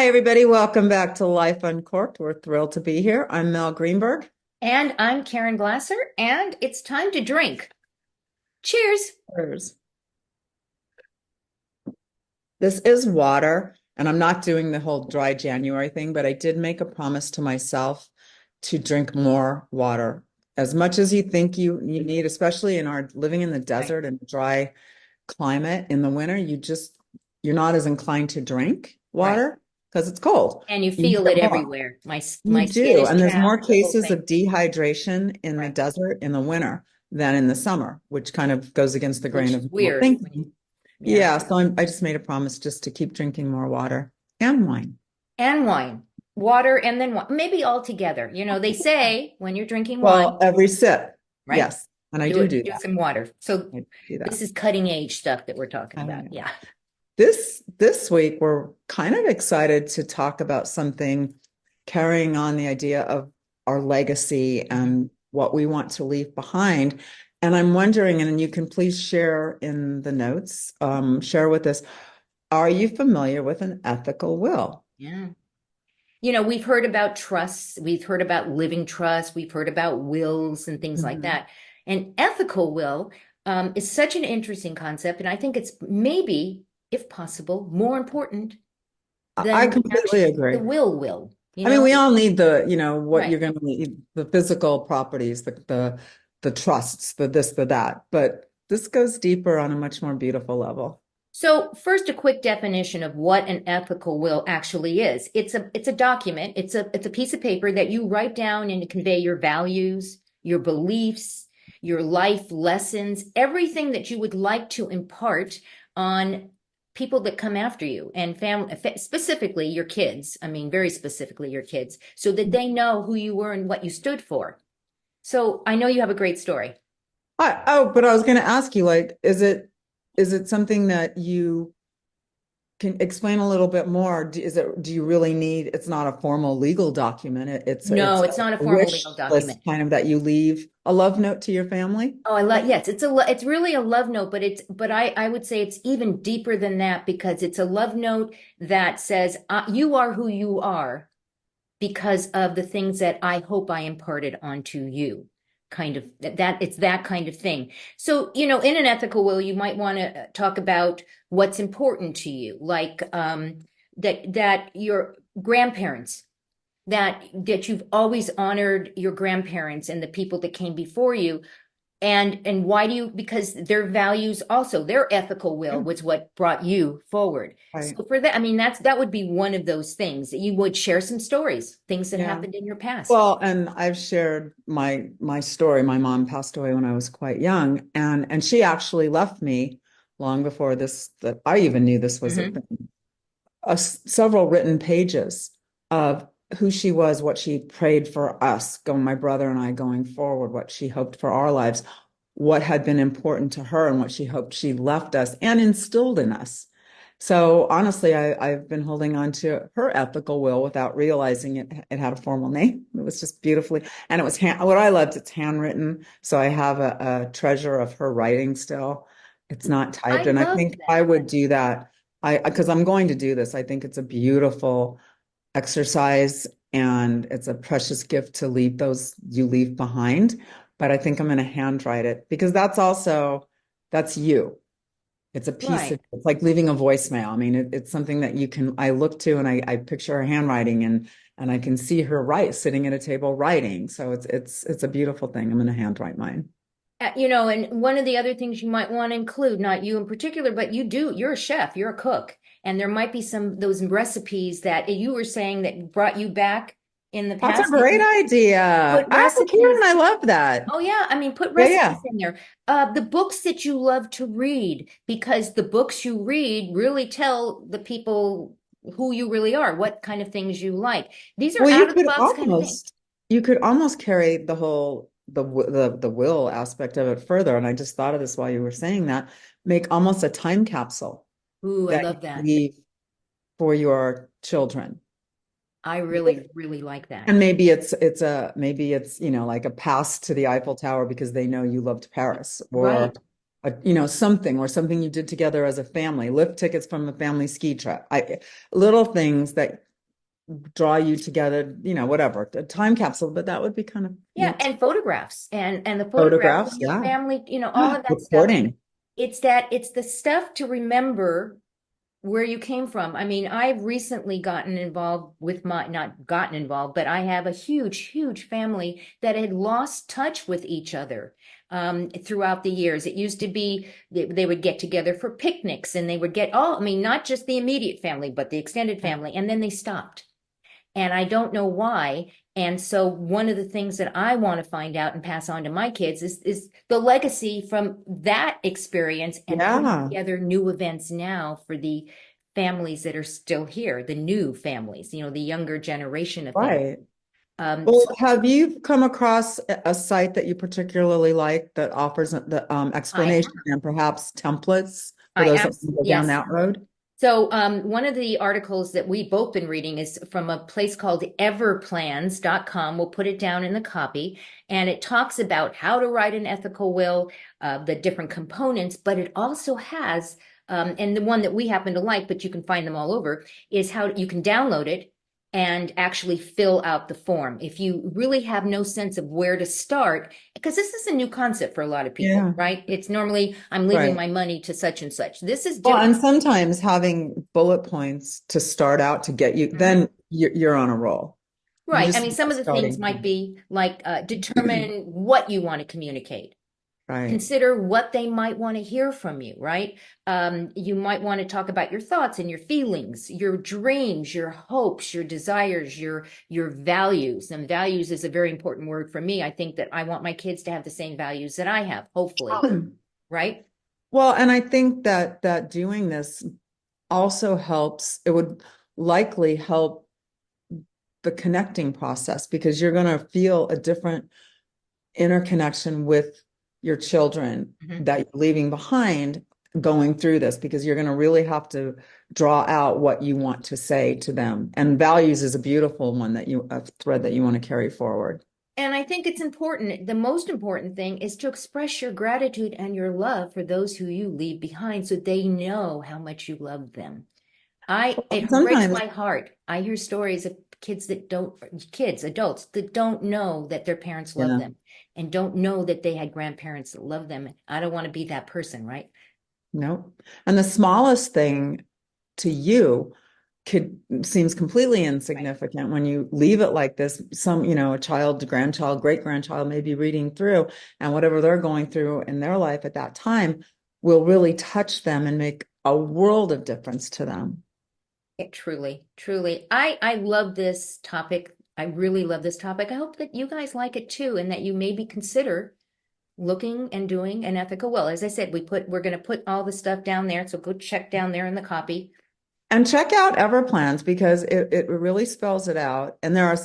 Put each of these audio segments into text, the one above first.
Hi, everybody. Welcome back to Life Uncorked. We're thrilled to be here. I'm Mel Greenberg. And I'm Karen Glasser, and it's time to drink. Cheers. Cheers. This is water, and I'm not doing the whole dry January thing, but I did make a promise to myself to drink more water. As much as you think you need, especially in our living in the Right, desert and dry climate in the winter, you're not as inclined to drink right. water because it's cold. And you You need feel it it more. everywhere. My You skin do. is And there's chapped, more the whole cases thing. of dehydration in the Right. desert in the winter than in the summer, which kind of goes against the grain Which of is normal weird. thinking. Yeah. Yeah, so I just made a promise just to keep drinking more water and wine. And wine. Water and then wine. Maybe all together. You know, they say when you're drinking wine, Well, every sip. right? Yes. And I Do do it, do do that. some water. So I do this that. is cutting edge stuff that we're talking about. Uh, Yeah. this week we're kind of excited to talk about something carrying on the idea of our legacy Mhm. and what we want to leave behind. And I'm wondering, and you can please share in the notes, share with us, are you familiar with an ethical will? Yeah. You know, we've heard about trusts, we've heard about living trusts, we've heard about wills and things like Mhm. that. And ethical will is such an interesting concept. And I think it's maybe, if possible, more important I than completely actually the agree. will, you I mean, know? we all need what Right. you're going to need, the physical properties, the trusts, the this, the that. But this goes deeper on a much more beautiful level. So first, a quick definition of what an ethical will actually is. It's a document. It's a piece of paper that you write down and to convey your values, your beliefs, your life lessons, everything that you would like to impart on people that come after you and family, specifically your kids. I mean, very specifically your kids, so that they know who you were and what you stood for. So I know you have a great story. But I was going to ask you, like, is it something that you can explain a little bit more? Do you really need, it's not a formal legal document. It's No, a it's not a formal wish legal list document. kind of that you leave a love note to your family. Oh, I love, yes, it's really a love note, but I would say it's even deeper than that because it's a love note that says you are who you are because of the things that I hope I imparted onto you. Kind of that it's that kind of thing. So, you know, in an ethical will, you might want to talk about what's important to you, like that your grandparents that you've always honored your grandparents and the people that came before you and why do you because their values also their ethical will Yeah, was what brought you forward. right. So for that, I mean, that would be one of those things that you would share some stories, things that Yeah. happened in your past. Well, and I've shared my story. My mom passed away when I was quite young, and she actually left me long before this that I even knew this was a Hmm. thing. Several written pages of who she was, what she prayed for us, going my brother and I going forward, what she hoped for our lives, what had been important to her, and what she hoped she left us and instilled in us. So honestly, I've been holding on to her ethical will without realizing it had a formal name. It was just beautifully, and it was what I loved. It's handwritten, so I have a treasure of her writing still. It's not I typed, and I love think I that. would do that. Because I'm going to do this. I think it's a beautiful exercise and it's a precious gift to leave those you leave behind. But I think I'm going to handwrite it because that's you. It's a piece Right. of, it's like leaving a voicemail. I mean, it's something that I look to and I picture her handwriting and I can see her sitting at a table writing. So it's a beautiful thing. I'm going to handwrite mine. You know, and one of the other things you might want to include, not you in particular, but you're a chef, you're a cook, and there might be some those recipes that you were saying that brought you back in the That's a past. great idea. Put Oh, Karen, recipes. I love that. Oh yeah, I mean, put Yeah, yeah. recipes in there. The books that you love to read, because the books you read really tell the people who you really are, what kind of things you like. These are Well, out of the box kind of things. you could almost carry the whole the will aspect of it further. And I just thought of this while you were saying that. Make almost a time capsule Ooh, I that you love that. leave for your children. I really, really like that. And maybe it's like a pass to the Eiffel Tower because they know you loved Paris, or Right. something you did together as a family, lift tickets from a family ski trip. Little things that draw you together, whatever, a time capsule, but that would be kind of Yeah, neat. and photographs and the photographs of Photographs, your yeah. family, all of that stuff. Recording. It's the stuff to remember where you came from. I mean, I've recently gotten involved with not gotten involved, but I have a huge family that had lost touch with each other throughout the years. It used to be they would get together for picnics and they would I mean, not just the immediate family, but the extended family, and then they stopped. And I don't know why. And so one of the things that I want to find out and pass on to my kids is the legacy from that experience and putting Yeah, together new events now for the families that are still here, the new families, the younger generation of families. right. So Well, have you come across a site that you particularly like that offers the I explanation and perhaps templates for I those that abs want to go down yes. that road? So, one of the articles that we've both been reading is from a place called everplans.com. We'll put it down in the copy. And it talks about how to write an ethical will, the different components, but it also has, and the one that we happen to like, but you can find them all over, is how you can download it and actually fill out the form. If you really have no sense of where to start, because this is a new concept for a lot of people, Yeah, right? It's normally, I'm leaving right. my money to such and such. This is Well, different. and sometimes having bullet points to start out to get you, Mhm. then you're on a roll. You Right. I just mean, need some a of the things starting might point. be like determine what you want to communicate. Right. Consider what they might want to hear from you, right? You might want to talk about your thoughts and your feelings, your dreams, your hopes, your desires, your values. And values is a very important word for me. I think that I want my kids to have the same values that I have, hopefully, right? Well, and I think that doing this also helps. It would likely help the connecting process because you're going to feel a different interconnection with your children Mhm. that you're leaving behind going through this because you're going to really have to draw out what you want to say to them. And values is a beautiful one a thread that you want to carry forward. And I think it's important. The most important thing is to express your gratitude and your love for those who you leave behind so they know how much you love them. It breaks Sometimes, my heart. I hear stories of kids, adults that don't know that their parents love yeah, them and don't know that they had grandparents that love them. I don't want to be that person, right? no. And the smallest thing to you could seems completely Right. insignificant when you leave it like this. A child, grandchild, great grandchild may be reading through, and whatever they're going through in their life at that time will really touch them and make a world of difference to them. It truly. I love this topic. I really love this topic. I hope that you guys like it too, and that you maybe consider looking and doing an ethical will. As I said, we're going to put all the stuff down there, so go check down there in the copy. And check out Everplans because it really spells it out. And there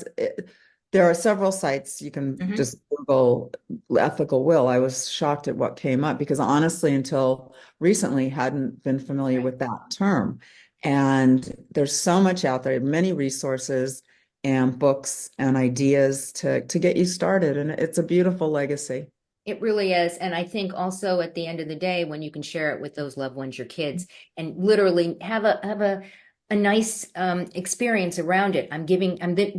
are several sites you can Mhm. just Google ethical will. I was shocked at what came up because honestly, until recently, hadn't been familiar Right. with that term. And there's so much out there, many resources and books and ideas to get you started. And it's a beautiful legacy. It really is. And I think also at the end of the day, when you can share it with those loved ones, your kids, and literally have a nice experience around it.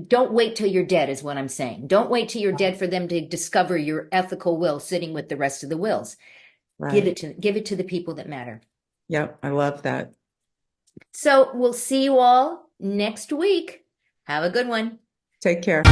Don't wait till you're dead, is what I'm saying. Don't wait till you're dead for them to discover your ethical will sitting with the rest of the wills. Right. Give it to the people that matter. Yep. I love that. So we'll see you all next week. Have a good one. Take care.